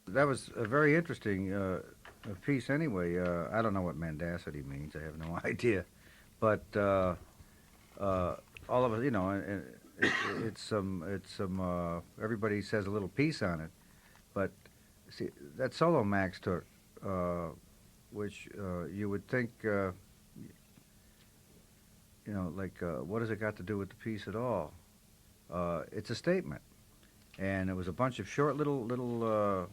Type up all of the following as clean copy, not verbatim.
That was a very interesting piece. Anyway, I don't know what mendacity means. I have no idea, but uh, all of us, it, it's some. Everybody says a little piece on it, but see that solo Max took, which you would think, like what has it got to do with the piece at all? It's a statement, and it was a bunch of short uh,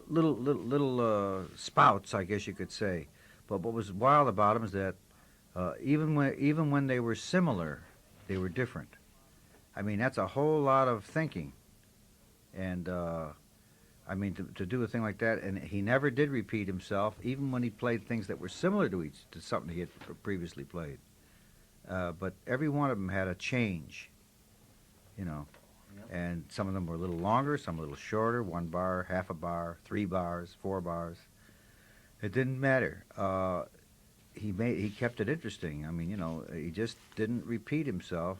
little spouts, I guess you could say. But what was wild about them is that even when they were similar, they were different. I mean, that's a whole lot of thinking, and I mean to do a thing like that. And he never did repeat himself, even when he played things that were similar to something he had previously played. But every one of them had a change, you know. And some of them were a little longer, some a little shorter, 1 bar, half a bar, 3 bars, 4 bars. It didn't matter. He kept it interesting. I mean, he just didn't repeat himself,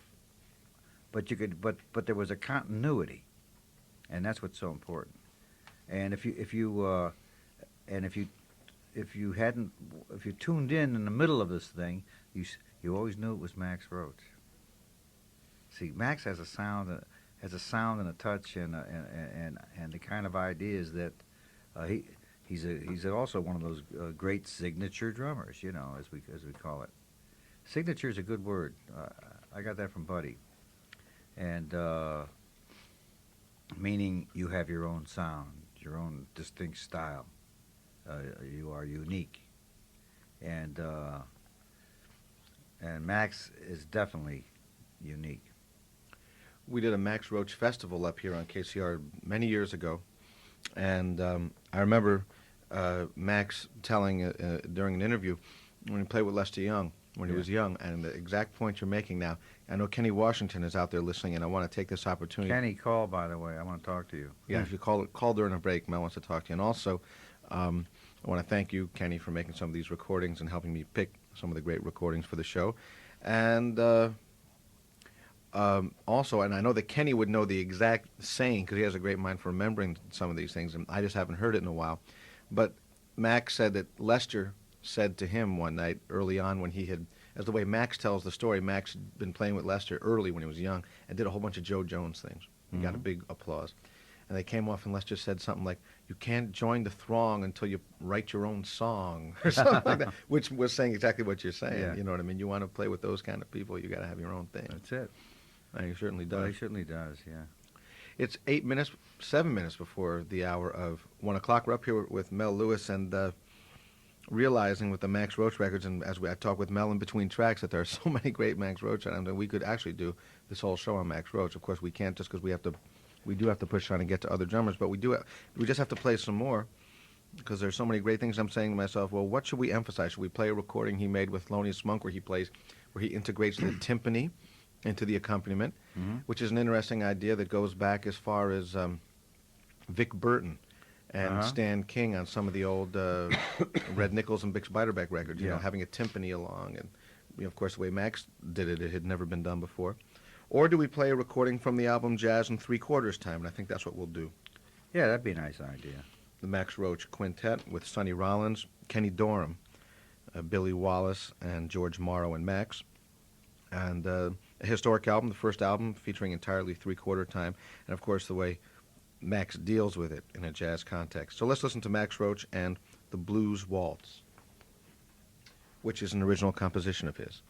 but there was a continuity, and that's what's so important. And if you tuned in the middle of this thing, you always knew it was Max Roach. See, Max has a sound and a touch and the kind of ideas that he's also one of those great signature drummers, as we call it. Signature is a good word. I got that from Buddy, and meaning you have your own sound, your own distinct style. You are unique, and Max is definitely unique. We did a Max Roach festival up here on KCR many years ago, and I remember Max telling during an interview when he played with Lester Young when he was young, and the exact point you're making now. I know Kenny Washington is out there listening, and I want to take this opportunity. Kenny, call, by the way. I want to talk to you. Yeah, if you call during a break, Mel wants to talk to you. And also, I want to thank you, Kenny, for making some of these recordings and helping me pick some of the great recordings for the show. And also, and I know that Kenny would know the exact saying because he has a great mind for remembering some of these things, and I just haven't heard it in a while. But Max said that Lester said to him one night early on when he had, as the way Max tells the story, Max had been playing with Lester early when he was young and did a whole bunch of Joe Jones things. He got a big applause. And they came off and Lester said something like, "You can't join the throng until you write your own song," or something like that, which was saying exactly what you're saying. Yeah. You know what I mean? You want to play with those kind of people, you got to have your own thing. That's it. And he certainly does. Well, he certainly does, yeah. It's 7 minutes before the hour of 1 o'clock. We're up here with Mel Lewis and realizing with the Max Roach records, and I talk with Mel in between tracks, that there are so many great Max Roach items, and we could actually do this whole show on Max Roach. Of course, we can't just because we do have to push on and get to other drummers, but we just have to play some more because there's so many great things. I'm saying to myself, well, what should we emphasize? Should we play a recording he made with Thelonious Monk where he integrates the timpani into the accompaniment, which is an interesting idea that goes back as far as Vic Burton and Stan King on some of the old Red Nichols and Bix Beiderbecke records, having a timpani along. And, of course, the way Max did it, it had never been done before. Or do we play a recording from the album Jazz in 3/4 time? And I think that's what we'll do. Yeah, that'd be a nice idea. The Max Roach Quintet with Sonny Rollins, Kenny Dorham, Billy Wallace, and George Morrow and Max. And a historic album, the first album featuring entirely 3/4 time. And, of course, the way Max deals with it in a jazz context. So let's listen to Max Roach and the Blues Waltz, which is an original composition of his.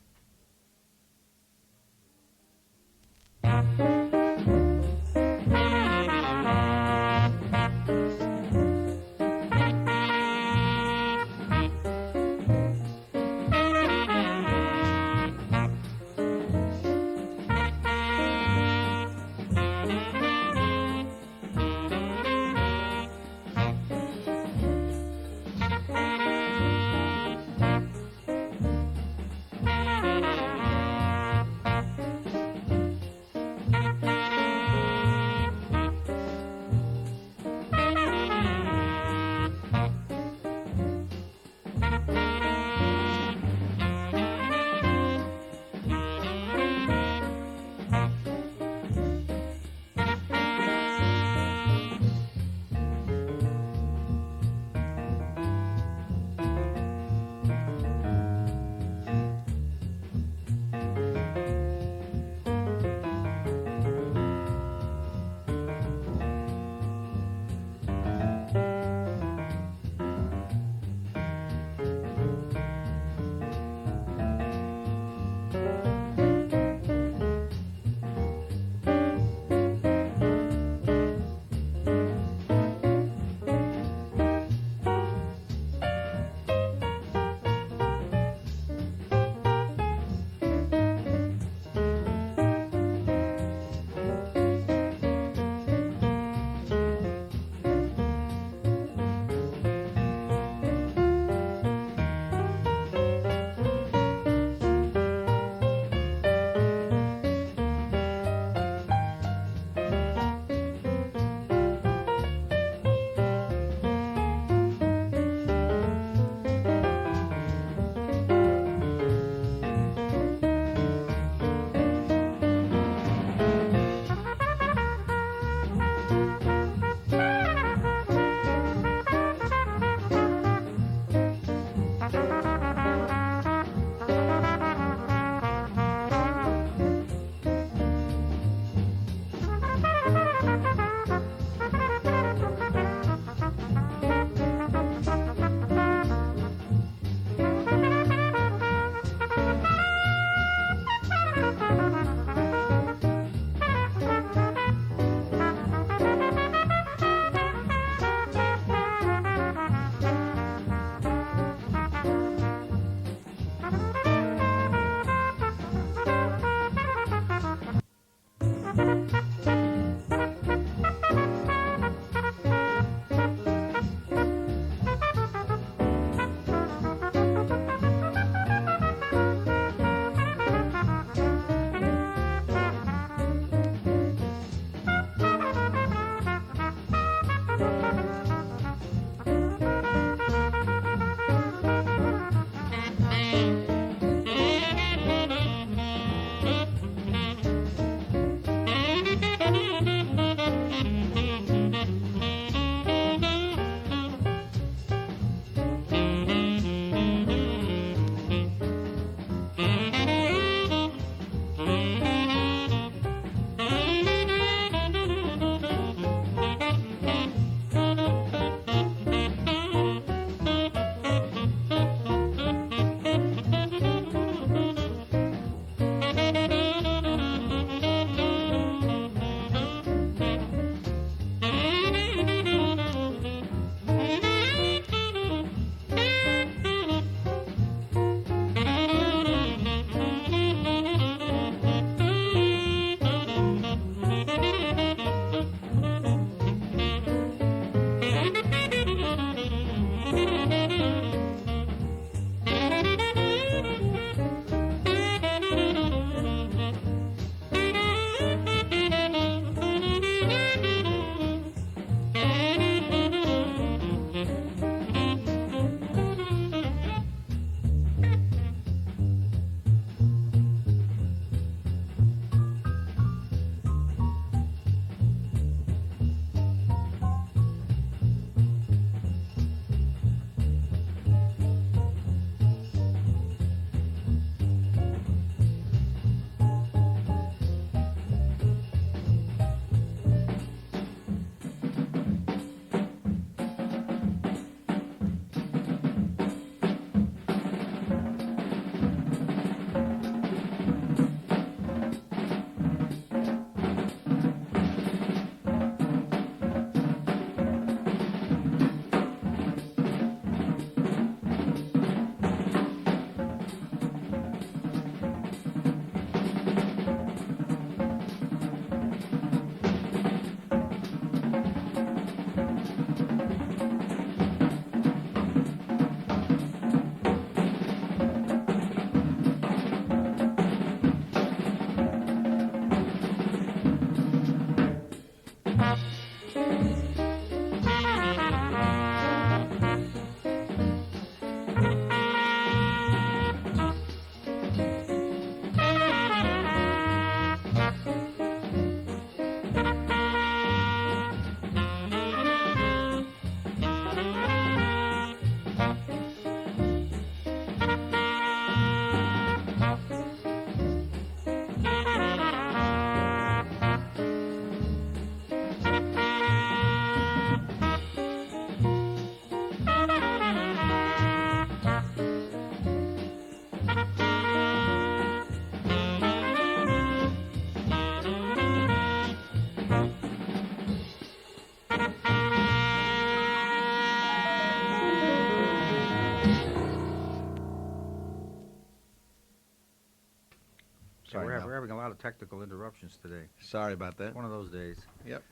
having a lot of technical interruptions today. Sorry about that. One of those days. Yep.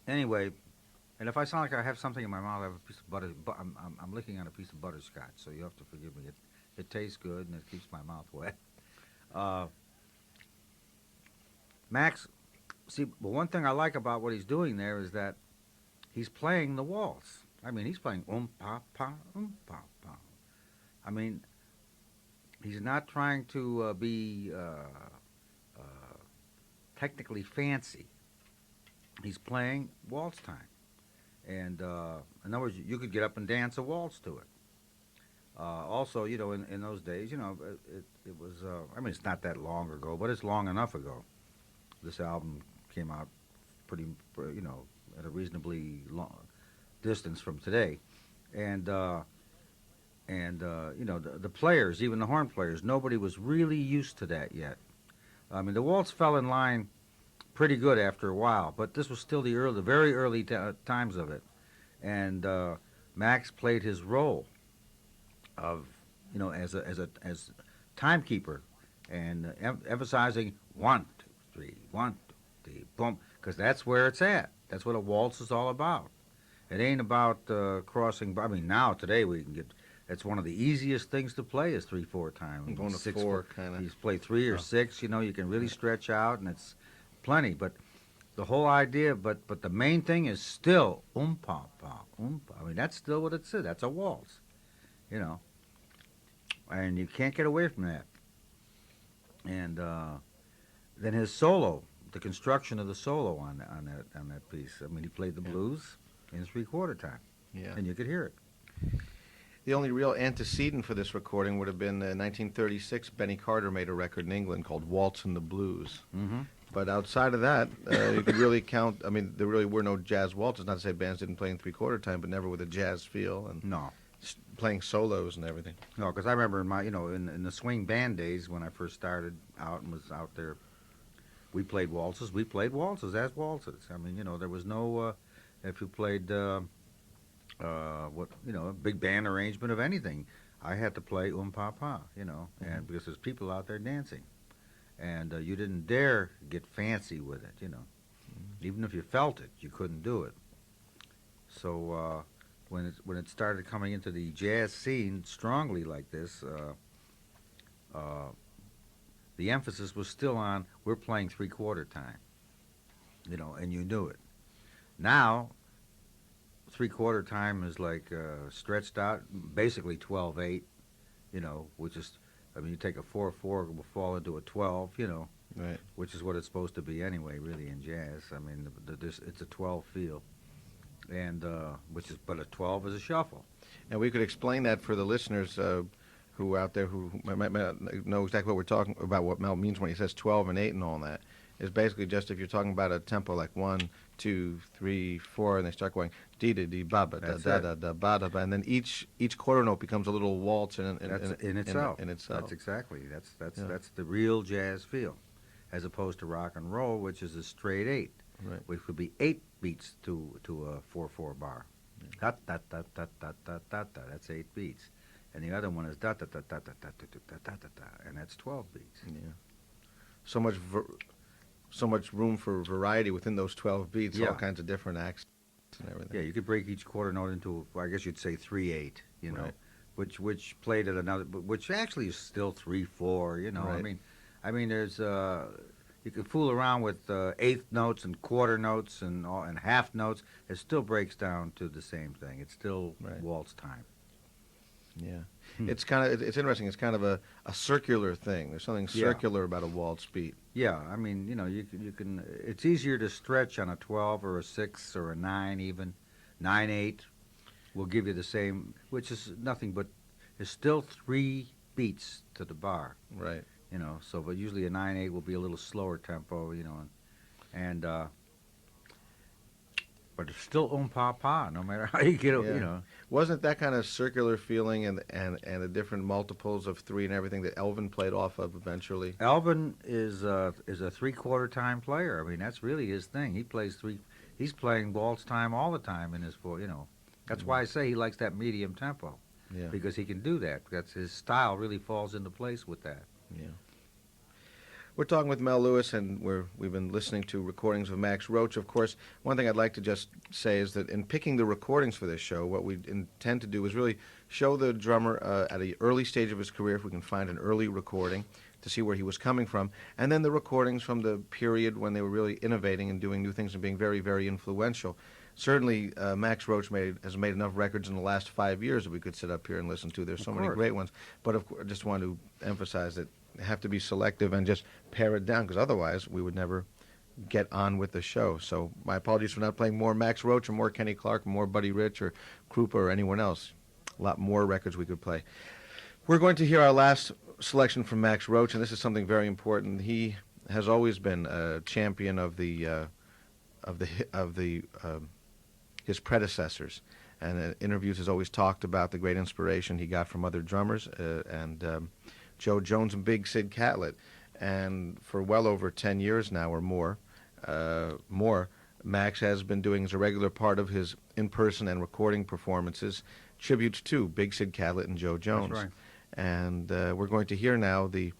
Anyway, and if I sound like I have something in my mouth, I have a piece of butter. I'm licking on a piece of butterscotch, so you have to forgive me. It tastes good and it keeps my mouth wet. Max, see, but one thing I like about what he's doing there is that he's playing the waltz. I mean, he's playing pa pa pa pa. I mean, he's not trying to be technically fancy. He's playing waltz time, and in other words, you could get up and dance a waltz to it. Also, you know, in those days, you know, it was. I mean, it's not that long ago, but it's long enough ago. This album came out pretty, you know, at a reasonably long distance from today, and you know, the players, even the horn players, nobody was really used to that yet. I mean, the waltz fell in line pretty good after a while, but this was still the very early times of it, and Max played his role of, you know, as timekeeper, and emphasizing 1, 2, 3, 1, 2, 3, boom, because that's where it's at. That's what a waltz is all about. It ain't about crossing. I mean, now today we can get. It's one of the easiest things to play is 3/4 time. Going to 6/4 4 kind of. You play 3 or 6. You know, you can really stretch out, and it's plenty. But the whole idea, but the main thing is still pa pa pa. I mean, that's still what it is. That's a waltz, you know, and you can't get away from that. And then his solo, the construction of the solo on that piece. I mean, he played the blues in 3/4 time, Yeah. and you could hear it. The only real antecedent for this recording would have been 1936. Benny Carter made a record in England called Waltz and the Blues. Mm-hmm. But outside of that, you could really count. I mean, there really were no jazz waltzes. Not to say bands didn't play in 3/4 time, but never with a jazz feel and No. playing solos and everything. No, because I remember in my, you know, in the swing band days when I first started out and was out there, we played waltzes. We played waltzes as waltzes. I mean, you know, there was no, if you played, what, you know, a big band arrangement of anything, I had to play pa pa, you know, and because there's people out there dancing, and you didn't dare get fancy with it, you know, even if you felt it, you couldn't do it. So when it started coming into the jazz scene strongly like this, the emphasis was still on we're playing 3/4 time, you know, and you knew it. Now, 3/4 time is like stretched out, basically 12/8, you know, which is, I mean, you take a 4/4 will fall into a 12, you know, Right. which is what it's supposed to be anyway, really in jazz. I mean, it's a 12 feel, and but a 12 is a shuffle. And we could explain that for the listeners who out there who might not know exactly what we're talking about, what Mel means when he says 12 and 8 and all that. Is basically just if you're talking about a tempo like 1, 2, 3, 4, and they start going dee da dee ba ba da That's da it. da da ba da ba, and then each quarter note becomes a little waltz in Itself. In itself. That's exactly. That's Yeah. the real jazz feel, as opposed to rock and roll, which is a straight 8, Right. which would be 8 beats to a 4/4 bar. Da da da da da da da da. That's 8 beats, and the other one is da da da da da da da da da da da, and that's 12 beats. Yeah. So much room for variety within those 12 beats. Yeah. All kinds of different acts and everything. Yeah, you could break each quarter note into, well, I guess you'd say 3/8, you know, Right. which played at another, which actually is still 3/4, you know. Right. I mean, there's you can fool around with eighth notes and quarter notes and half notes. It still breaks down to the same thing. It's still Right. waltz time. Yeah. Hmm. It's interesting. It's kind of a circular thing. There's something Yeah. circular about a waltz beat. Yeah, I mean, you know, you can. It's easier to stretch on a 12 or a 6 or a 9 even. 9/8 will give you the same, which is nothing but is still 3 beats to the bar. Right. You know, so but usually a 9/8 will be a little slower tempo. You know, and but it's still pa pa no matter how you get it. Yeah. You know. Wasn't that kind of circular feeling and the different multiples of 3 and everything that Elvin played off of eventually? Elvin is a 3/4 time player. I mean, that's really his thing. He plays 3. He's playing waltz time all the time in his 4. You know, that's why I say he likes that medium tempo Yeah. because he can do that. That's his style. Really falls into place with that. Yeah. We're talking with Mel Lewis, and we've been listening to recordings of Max Roach. Of course, one thing I'd like to just say is that in picking the recordings for this show, what we intend to do is really show the drummer at an early stage of his career, if we can find an early recording, to see where he was coming from, and then the recordings from the period when they were really innovating and doing new things and being very, very influential. Certainly, Max Roach has made enough records in the last 5 years that we could sit up here and listen to. There's so many great ones. But of course, I just want to emphasize that you have to be selective and just pare it down, because otherwise we would never get on with the show. So my apologies for not playing more Max Roach or more Kenny Clarke, more Buddy Rich or Krupa or anyone else. A lot more records we could play. We're going to hear our last selection from Max Roach, and this is something very important. He has always been a champion of his predecessors, and in interviews has always talked about the great inspiration he got from other drummers, and Joe Jones and Big Sid Catlett. And for well over 10 years now or more, Max has been doing as a regular part of his in-person and recording performances tributes to Big Sid Catlett and Joe Jones. That's right. And we're going to hear now the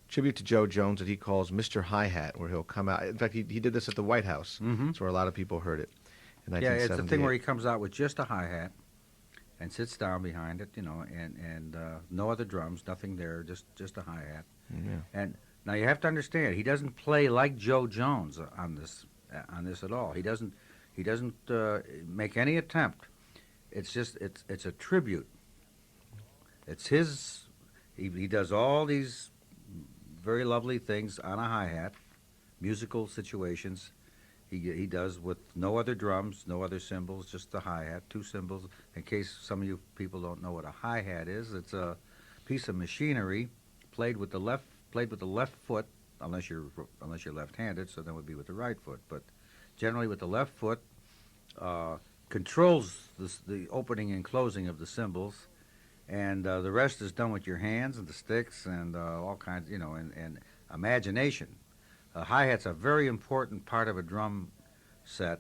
tribute to Joe Jones that he calls Mr. Hi-Hat, where he'll come out. In fact, he did this at the White House. Mm-hmm. That's where a lot of people heard it. Yeah, it's the thing where he comes out with just a hi-hat and sits down behind it, and no other drums, nothing there, just a hi-hat. Yeah. And now you have to understand, he doesn't play like Joe Jones on this at all. He doesn't make any attempt. It's a tribute. It's his. He does all these very lovely things on a hi-hat, musical situations. He does with no other drums, no other cymbals, just the hi-hat, two cymbals. In case some of you people don't know what a hi-hat is, it's a piece of machinery played with the left foot, unless you're left-handed, so then it would be with the right foot. But generally with the left foot, controls the opening and closing of the cymbals, and the rest is done with your hands and the sticks and all kinds, and imagination. Hi-hat's a very important part of a drum set,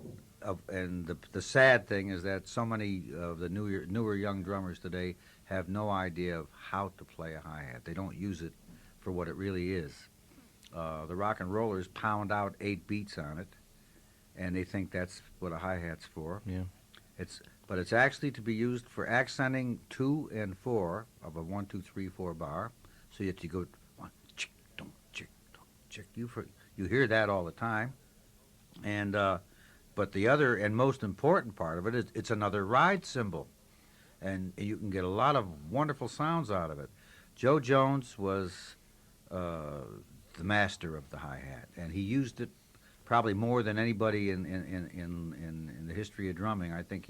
and the sad thing is that so many of the newer young drummers today have no idea of how to play a hi-hat. They don't use it for what it really is. The rock and rollers pound out 8 beats on it, and they think that's what a hi-hat's for. Yeah. But it's actually to be used for accenting 2 and 4 of a 1, 2, 3, 4 bar, so that you go 1, chick, don't, chick, don't, chick. You hear that all the time, and but the other and most important part of it is it's another ride cymbal, and you can get a lot of wonderful sounds out of it. Joe Jones was the master of the hi-hat, and he used it probably more than anybody in the history of drumming. I think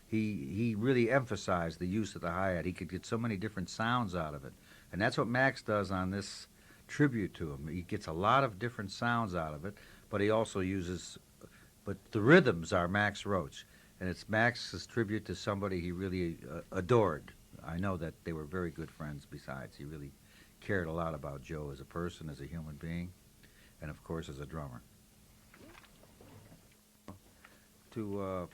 he really emphasized the use of the hi-hat. He could get so many different sounds out of it, and that's what Max does on this tribute to him. He gets a lot of different sounds out of it, but he also uses, but the rhythms are Max Roach, and it's Max's tribute to somebody he really adored. I know that they were very good friends besides. He really cared a lot about Joe as a person, as a human being, and of course as a drummer. To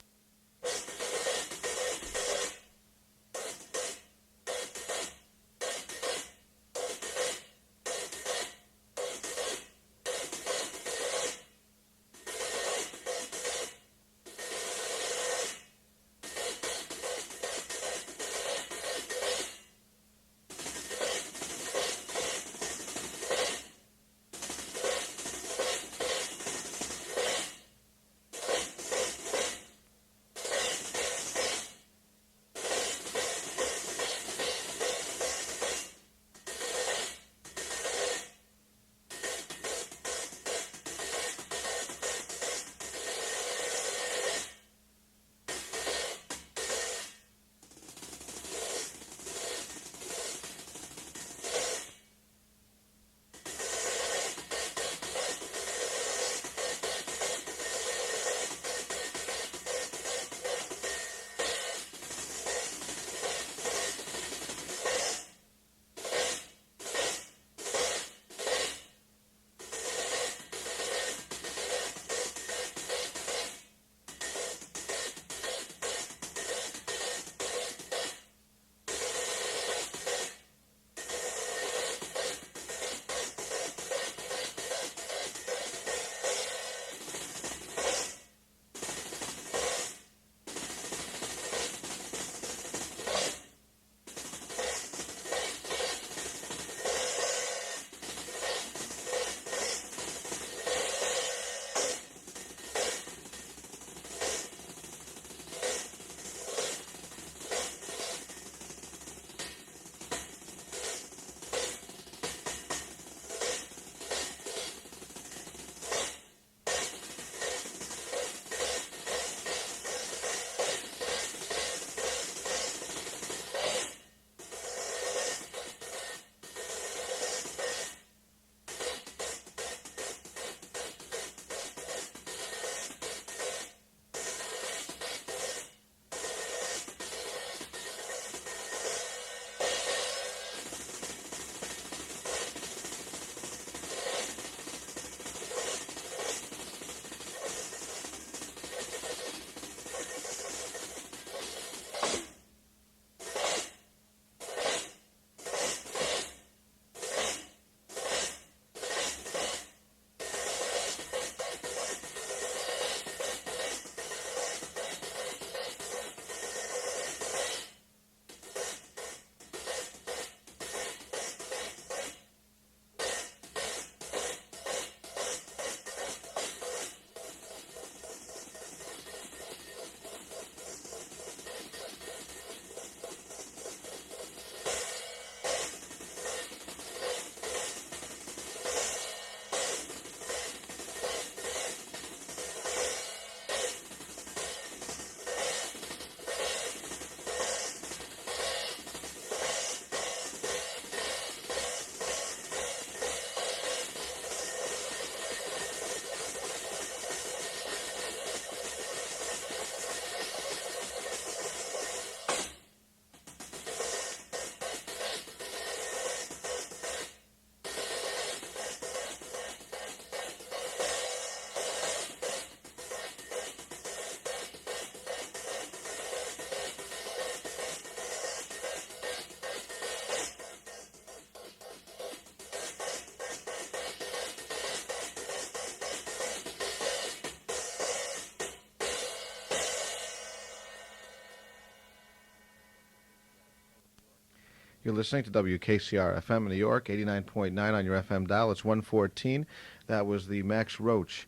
You're listening to WKCR FM in New York, 89.9 on your FM dial. It's 114. That was the Max Roach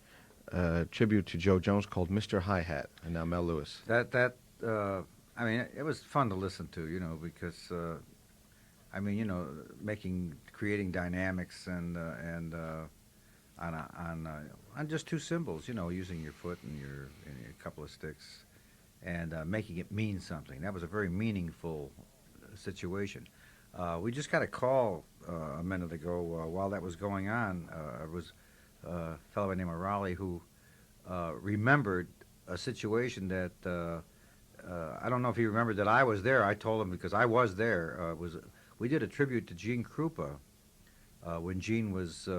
tribute to Joe Jones called Mr. Hi-Hat. And now Mel Lewis. I mean, it was fun to listen to, because I mean, creating dynamics and on just two cymbals, using your foot and your couple of sticks, and making it mean something. That was a very meaningful situation. We just got a call a minute ago while that was going on. It was a fellow named Raleigh who remembered a situation that I don't know if he remembered that I was there. I told him because I was there. We did a tribute to Gene Krupa when Gene was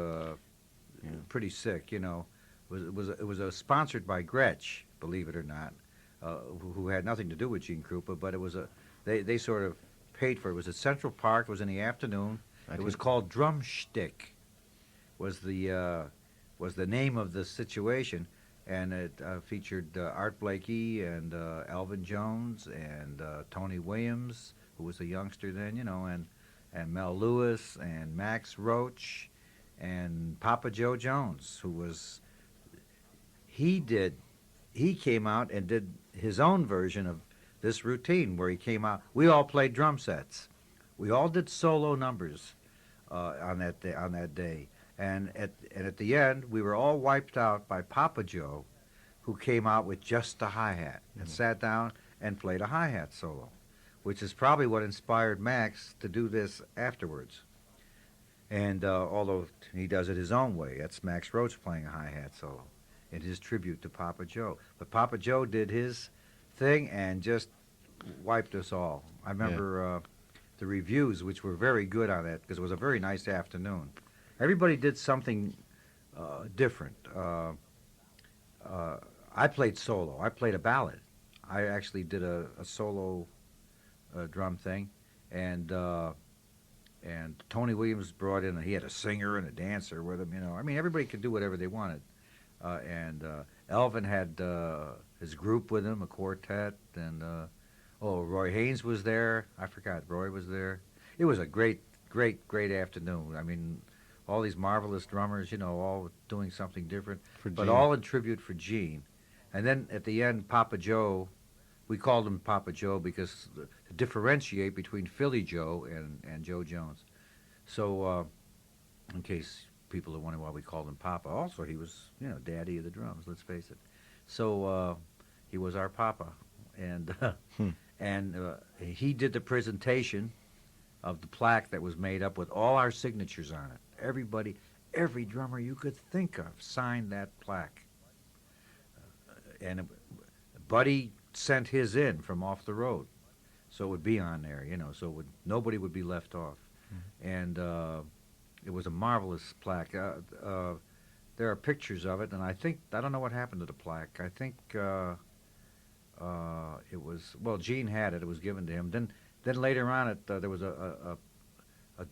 pretty sick. It was sponsored by Gretsch, believe it or not, who had nothing to do with Gene Krupa, but it was they sort of paid for it. It was at Central Park. It was in the afternoon. It was called Drumstick. Was the name of the situation, and it featured Art Blakey and Elvin Jones and Tony Williams, who was a youngster then, and Mel Lewis and Max Roach and Papa Joe Jones, who was he came out and did his own version of this routine where he came out. We all played drum sets. We all did solo numbers on that day. And at the end, we were all wiped out by Papa Joe, who came out with just a hi-hat and sat down and played a hi-hat solo, which is probably what inspired Max to do this afterwards. And although he does it his own way, that's Max Roach playing a hi-hat solo in his tribute to Papa Joe. But Papa Joe did his thing and just wiped us all. I remember the reviews, which were very good on that, because it was a very nice afternoon. Everybody did something different. I played solo. I played a ballad. I actually did a solo drum thing, and Tony Williams brought in. He had a singer and a dancer with him. I mean, everybody could do whatever they wanted. And Elvin had his group with him, a quartet, and Roy Haynes was there. I forgot Roy was there. It was a great afternoon. I mean, all these marvelous drummers, all doing something different, but all in tribute for Gene. And then at the end, Papa Joe, we called him Papa Joe because to differentiate between Philly Joe and Joe Jones. So, in case people are wondering why we called him Papa, also he was, daddy of the drums, let's face it. So, he was our Papa. And, he did the presentation of the plaque that was made up with all our signatures on it. Every drummer you could think of signed that plaque. And Buddy sent his in from off the road, so it would be on there, so nobody would be left off. And it was a marvelous plaque. There are pictures of it, and I don't know what happened to the plaque. I think it was, Gene had it. It was given to him. Then later on, there was a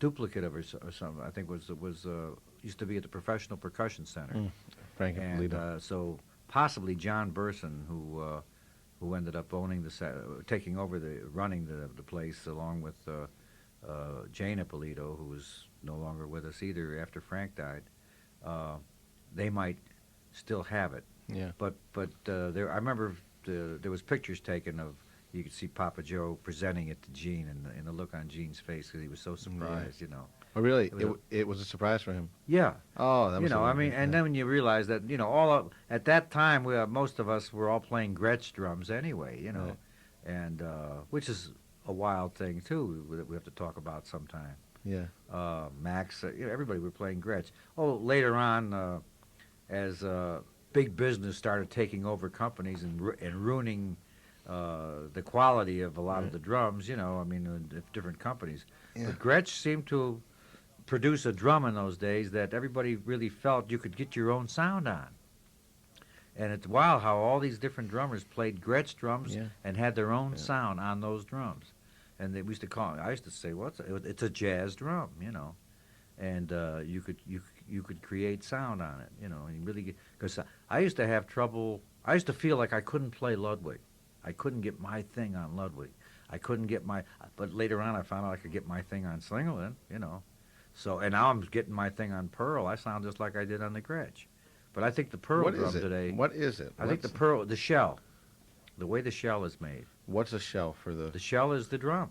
duplicate of it or something. I think was used to be at the Professional Percussion Center. Frank and so possibly John Burson, who ended up owning taking over running the place along with Jane Ippolito, who was no longer with us either after Frank died. They might still have it. Yeah. But I remember there was pictures taken of. You could see Papa Joe presenting it to Gene, and the look on Gene's face because he was so surprised, Oh, really? It was a surprise for him. Yeah. Oh, that was. And then when you realize that, at that time, most of us were all playing Gretsch drums anyway, Right. and which is a wild thing too that we have to talk about sometime. Yeah. Max, everybody were playing Gretsch. Oh, later on, as big business started taking over companies and ruining. The quality of a lot of the drums, different companies. Yeah. But Gretsch seemed to produce a drum in those days that everybody really felt you could get your own sound on. And it's wild how all these different drummers played Gretsch drums and had their own sound on those drums. And we used to call it, I used to say, it's a jazz drum, And you could create sound on it, and you really because I used to have trouble. I used to feel like I couldn't play Ludwig. I couldn't get my thing on Ludwig. I couldn't get my, but later on I found out I could get my thing on Slingerland, you know. So, and now I'm getting my thing on Pearl. I sound just like I did on the Gretsch. But I think the Pearl What drum is it? today, What is it? I think the Pearl, the shell, the way the shell is made. What's a shell for the? The shell is the drum.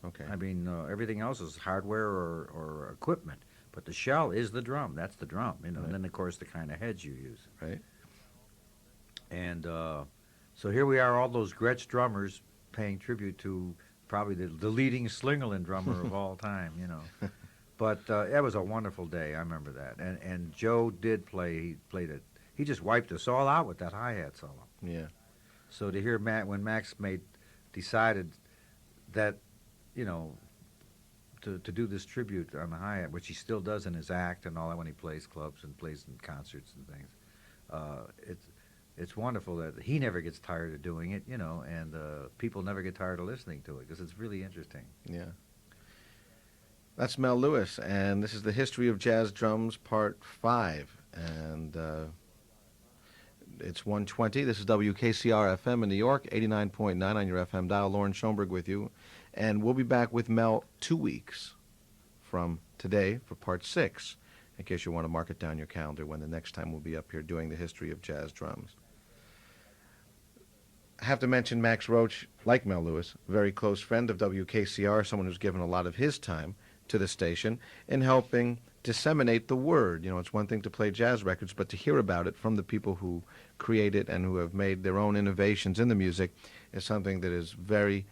Okay. I mean, everything else is hardware or equipment, but the shell is the drum. That's the drum, you know. Right. And then, of course, the kind of heads you use. Right. And so here we are, all those Gretsch drummers paying tribute to probably the leading Slingerland drummer of all time, you know. But that was a wonderful day. I remember that. And Joe did play. He played it. He just wiped us all out with that hi-hat solo. Yeah. So to hear when Max decided that, you know, to do this tribute on the hi-hat, which he still does in his act and all that when he plays clubs and plays in concerts and things, it's wonderful that he never gets tired of doing it, you know, and people never get tired of listening to it because it's really interesting. Yeah. That's Mel Lewis, and this is the History of Jazz Drums, Part 5. And it's 1:20. This is WKCR FM in New York, 89.9 on your FM dial. Lauren Schoenberg with you. And we'll be back with Mel 2 weeks from today for Part 6, in case you want to mark it down your calendar when the next time we'll be up here doing the History of Jazz Drums. I have to mention Max Roach, like Mel Lewis, a very close friend of WKCR, someone who's given a lot of his time to the station in helping disseminate the word. You know, it's one thing to play jazz records, but to hear about it from the people who create it and who have made their own innovations in the music is something that is very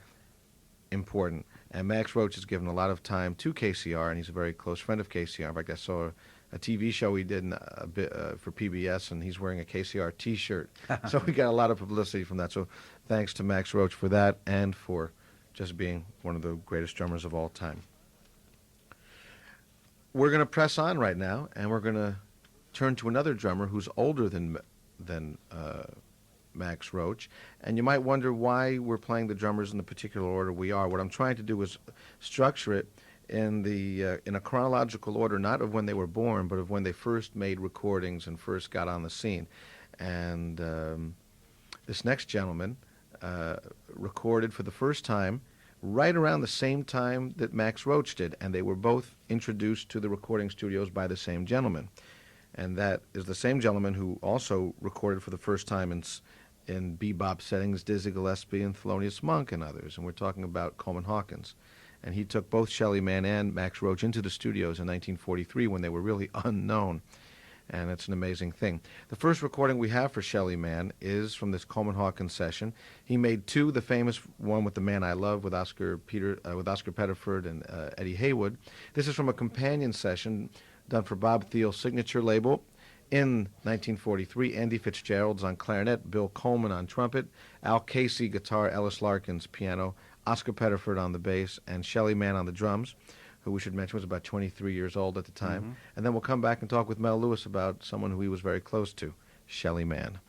important. And Max Roach has given a lot of time to KCR, and he's a very close friend of KCR. In fact, I saw a TV show he did a bit, for PBS, and he's wearing a KCR T-shirt. So we got a lot of publicity from that. So thanks to Max Roach for that and for just being one of the greatest drummers of all time. We're going to press on right now, and we're going to turn to another drummer who's older than Max Roach. And you might wonder why we're playing the drummers in the particular order we are. What I'm trying to do is structure it in a chronological order, not of when they were born, but of when they first made recordings and first got on the scene. And this next gentleman recorded for the first time right around the same time that Max Roach did, and they were both introduced to the recording studios by the same gentleman. And that is the same gentleman who also recorded for the first time in bebop settings Dizzy Gillespie and Thelonious Monk and others, and we're talking about Coleman Hawkins. And he took both Shelly Manne and Max Roach into the studios in 1943 when they were really unknown. And it's an amazing thing. The first recording we have for Shelly Manne is from this Coleman Hawkins session. He made two, the famous one with The Man I Love with Oscar Pettiford and Eddie Haywood. This is from a companion session done for Bob Thiel's signature label in 1943. Andy Fitzgerald's on clarinet, Bill Coleman on trumpet, Al Casey guitar, Ellis Larkins piano, Oscar Pettiford on the bass, and Shelly Manne on the drums, who we should mention was about 23 years old at the time. Mm-hmm. And then we'll come back and talk with Mel Lewis about someone who he was very close to, Shelly Manne.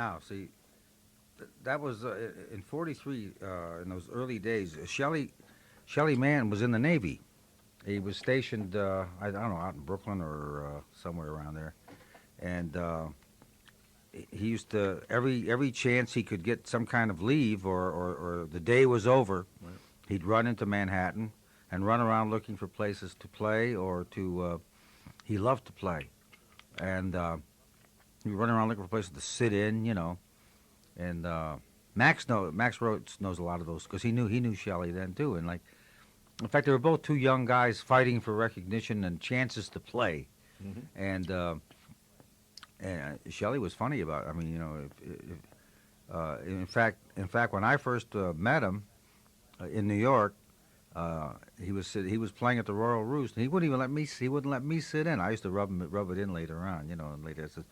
Now, see, that was in '43. In those early days, Shelley Mann was in the Navy. He was stationed, I don't know, out in Brooklyn or somewhere around there, and he used to every chance he could get some kind of leave or the day was over, Right. he'd run into Manhattan and run around looking for places to play or to. He loved to play, and he'd run around looking for places to sit in, you know, and Max Rhodes knows a lot of those because he knew Shelley then too, and like. In fact, they were both two young guys fighting for recognition and chances to play. Mm-hmm. And Shelley was funny about it. I mean, you know, in fact, when I first met him in New York, he was playing at the Royal Roost, and he wouldn't let me sit in. I used to rub it in later on, you know. And later I said,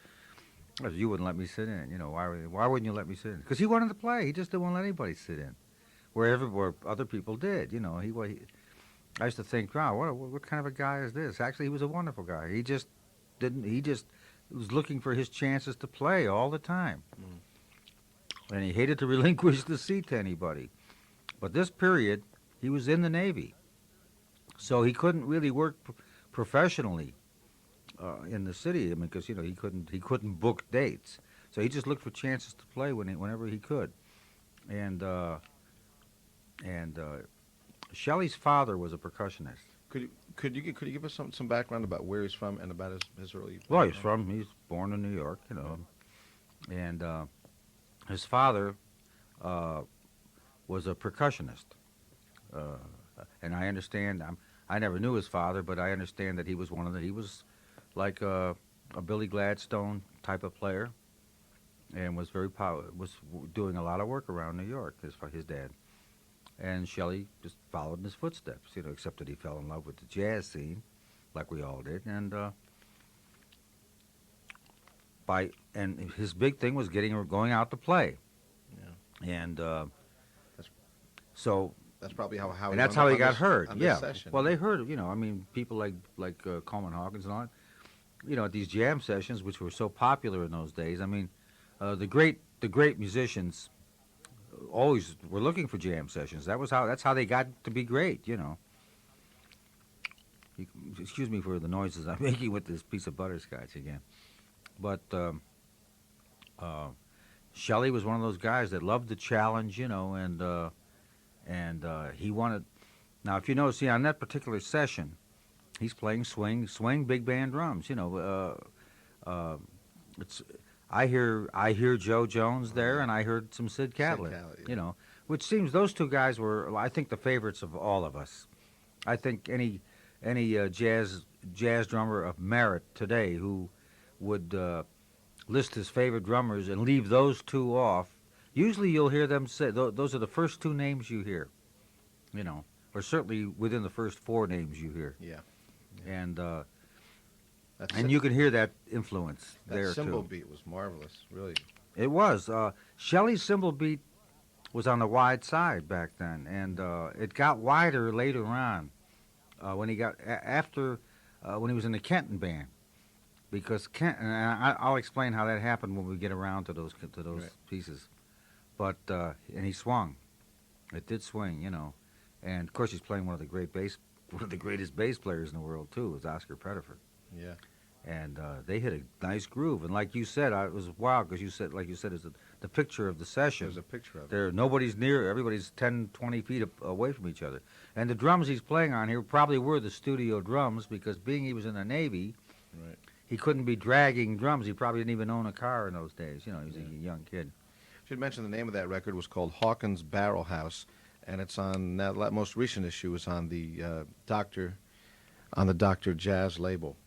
"You wouldn't let me sit in, you know. Why wouldn't you let me sit in? Because he wanted to play. He just didn't want to let anybody sit in, where other people did, you know. I used to think, wow, what kind of a guy is this? Actually, he was a wonderful guy. He just didn't. He just was looking for his chances to play all the time, and he hated to relinquish the seat to anybody. But this period, he was in the Navy, so he couldn't really work professionally in the city. I mean, because you know he couldn't book dates, so he just looked for chances to play whenever he could, and. Shelley's father was a percussionist. Could you give us some background about where he's from and about his early? Well, he's born in New York, you know, and his father was a percussionist, and I understand. I never knew his father, but I understand that he was he was like a Billy Gladstone type of player, and was was doing a lot of work around New York. His dad. And Shelley just followed in his footsteps, you know, except that he fell in love with the jazz scene, like we all did. And his big thing was going out to play. Yeah. And That's- so That's probably how and that's how he got hurt. on Yeah. this session. Well, they heard, you know, I mean, people like Coleman Hawkins and all that, you know, at these jam sessions, which were so popular in those days. I mean, the great musicians always were looking for jam sessions. That's how they got to be great, you know. Excuse me for the noises I'm making with this piece of butterscotch again. But Shelley was one of those guys that loved the challenge, you know, and he wanted. Now, if you notice, see, on that particular session, he's playing swing big band drums, you know. It's I hear Joe Jones there, and I heard some Sid Catlett, Catlett, yeah. you know, which seems those two guys were, I think, the favorites of all of us. I think any jazz drummer of merit today who would list his favorite drummers and leave those two off, usually you'll hear them say those are the first two names you hear, you know, or certainly within the first four names you hear, Yeah. and That's you can hear that influence that there cymbal too. beat was marvelous, really. It was. Shelley's cymbal beat was on the wide side back then, and it got wider later on when he got after when he was in the Kenton band, because Kenton. And I'll explain how that happened when we get around to those Right. pieces. But and he swung. It did swing, you know, and of course he's playing one of the greatest bass players in the world too, is Oscar Pettiford. Yeah. And they hit a nice groove. And like you said, it was wild because you said is the picture of the session. There's a picture of it. There, nobody's near. Everybody's 10, 20 feet away from each other. And the drums he's playing on here probably were the studio drums because being he was in the Navy, Right. he couldn't be dragging drums. He probably didn't even own a car in those days. You know, he was a young kid. Should mention the name of that record was called Hawkins Barrel House, and it's on that most recent issue is on the Doctor Jazz label.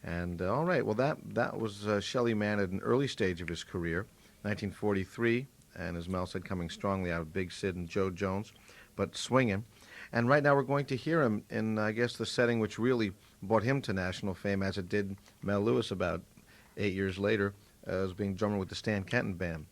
And all right, well that was Shelley Mann at an early stage of his career, 1943, and as Mel said, coming strongly out of Big Sid and Joe Jones, but swinging. And right now we're going to hear him in, I guess, the setting which really brought him to national fame, as it did Mel Lewis about 8 years later, as being drummer with the Stan Kenton Band.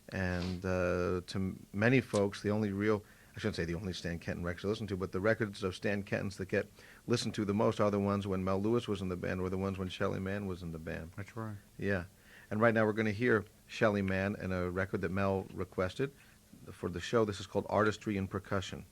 And to many folks, the only real, I shouldn't say the only Stan Kenton records to listen to, but the records of Stan Kenton's that get listened to the most are the ones when Mel Lewis was in the band or the ones when Shelley Mann was in the band. That's right. Yeah. And right now we're going to hear Shelly Manne and a record that Mel requested for the show. This is called Artistry in Percussion.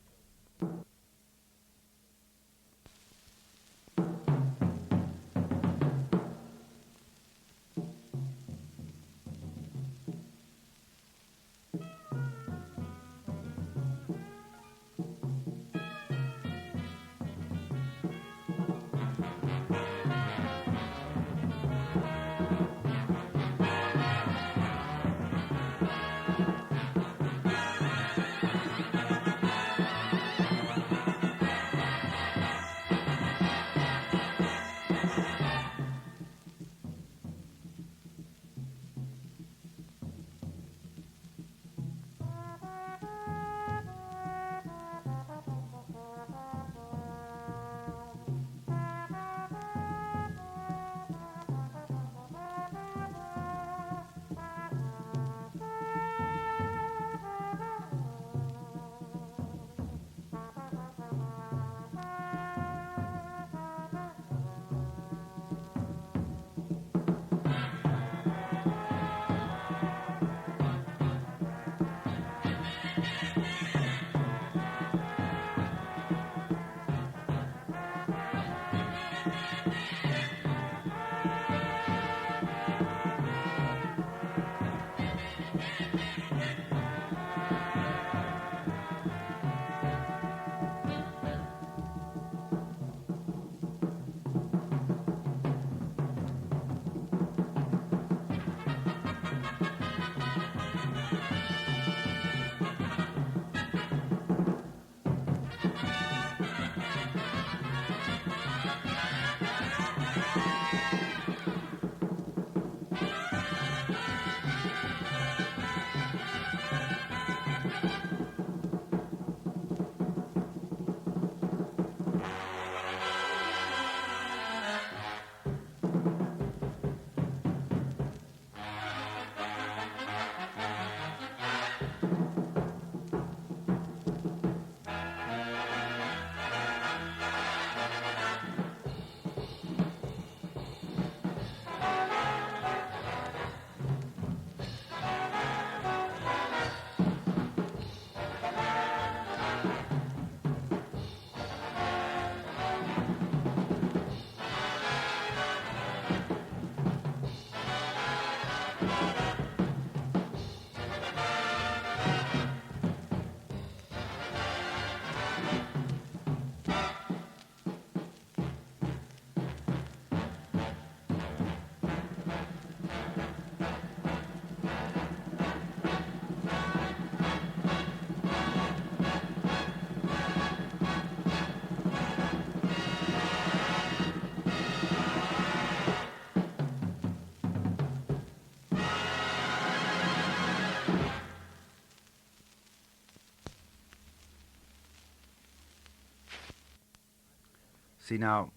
See now,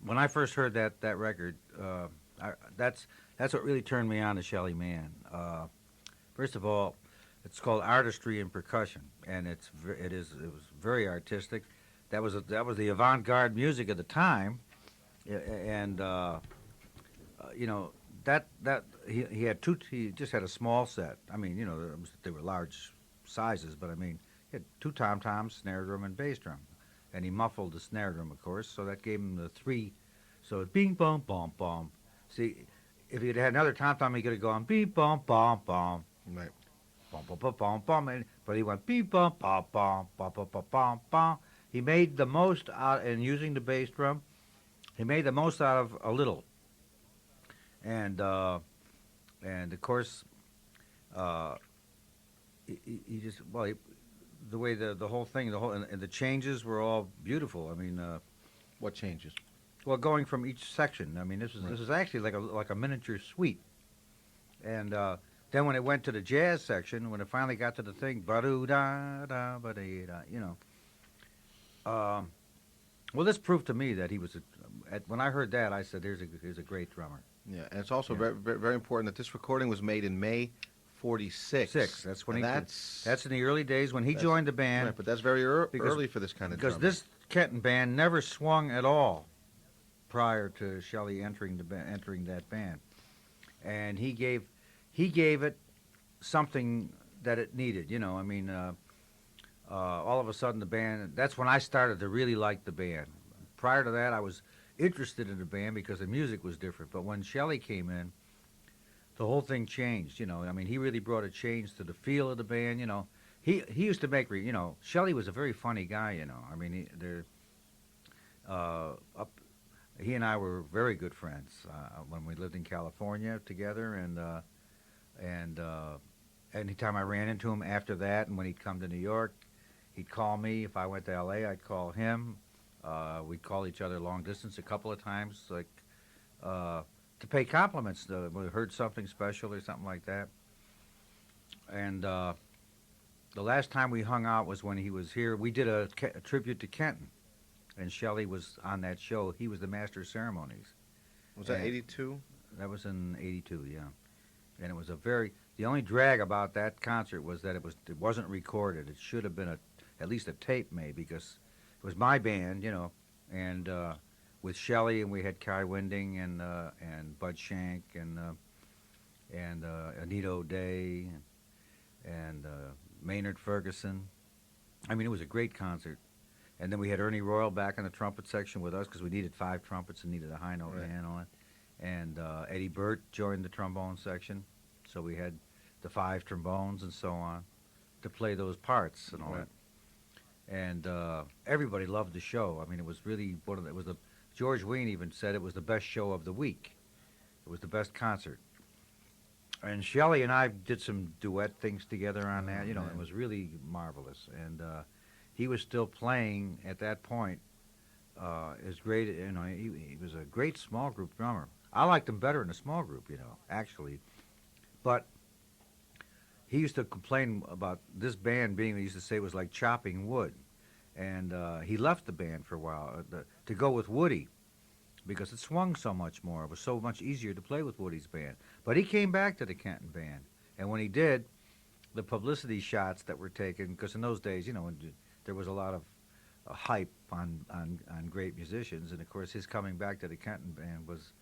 when I first heard that record, that's what really turned me on to Shelly Manne. First of all, it's called Artistry in Percussion, and it was very artistic. That was the avant-garde music of the time, and you know that he had he just had a small set. I mean, you know, they were large sizes, but I mean, he had two tom-toms, snare drum, and bass drum. And he muffled the snare drum, of course, so that gave him the three. So it's bing, bom, bom, bom. See, if he'd had another tom-tom, he could have gone bing, bom, bom, bom. Right. Bom, bom, bom, bom, bom. But he went bing, bom, bom, bom, bom, bom, bom, bom, bom. He made the most out, and using the bass drum, he made the most out of a little. And of course, he just, well, the way the whole thing, and the changes were all beautiful. I mean, What changes? well, going from each section. I mean, this is actually like a miniature suite. And then when it went to the jazz section, when it finally got to the thing, ba-doo da da ba dee da, you know. Well, this proved to me that he was. When I heard that, I said, "Here's a great drummer." Yeah, and it's also Yeah. very, very important that this recording was made in May '46. That's when And he. that's That's in the early days when he that's- joined the band. right, but that's very because- early for this kind of Because drummer. this Kenton band never swung at all prior to Shelley entering that band. and he gave it something that it needed. You know, I mean, all of a sudden the band. That's when I started to really like the band. Prior to that, I was interested in the band because the music was different. But when Shelley came in, the whole thing changed. You know, I mean, he really brought a change to the feel of the band. You know, he used to make. You know, Shelley was a very funny guy. You know, I mean, up. He and I were very good friends when we lived in California together, and anytime I ran into him after that, and when he'd come to New York, he'd call me. If I went to L.A., I'd call him. We'd call each other long distance a couple of times, like to pay compliments. We heard something special or something like that. And the last time we hung out was when he was here. We did a tribute to Kenton, and Shelley was on that show. He was the master of ceremonies. Was that And 82? That was in '82, yeah. And it was the only drag about that concert was that it wasn't recorded. It should have been at least a tape made, because it was my band, you know, and with Shelley, and we had Kai Winding and Bud Shank and Anita O'Day and Maynard Ferguson. I mean, it was a great concert. And then we had Ernie Royal back in the trumpet section with us because we needed 5 trumpets and needed a high note man on it. And Eddie Burt joined the trombone section, so we had the 5 trombones and so on to play those parts and all that. And everybody loved the show. I mean, it was really George Wein even said it was the best show of the week. It was the best concert. And Shelley and I did some duet things together on that. You know, it was really marvelous. And he was still playing at that point. Is great. You know, he was a great small group drummer. I liked him better in a small group, you know, actually. But he used to complain about this band being, he used to say, it was like chopping wood. And he left the band for a while to go with Woody because it swung so much more. It was so much easier to play with Woody's band. But he came back to the Kenton band. And when he did, the publicity shots that were taken, because in those days, you know, there was a lot of hype on great musicians. And, of course, his coming back to the Kenton band was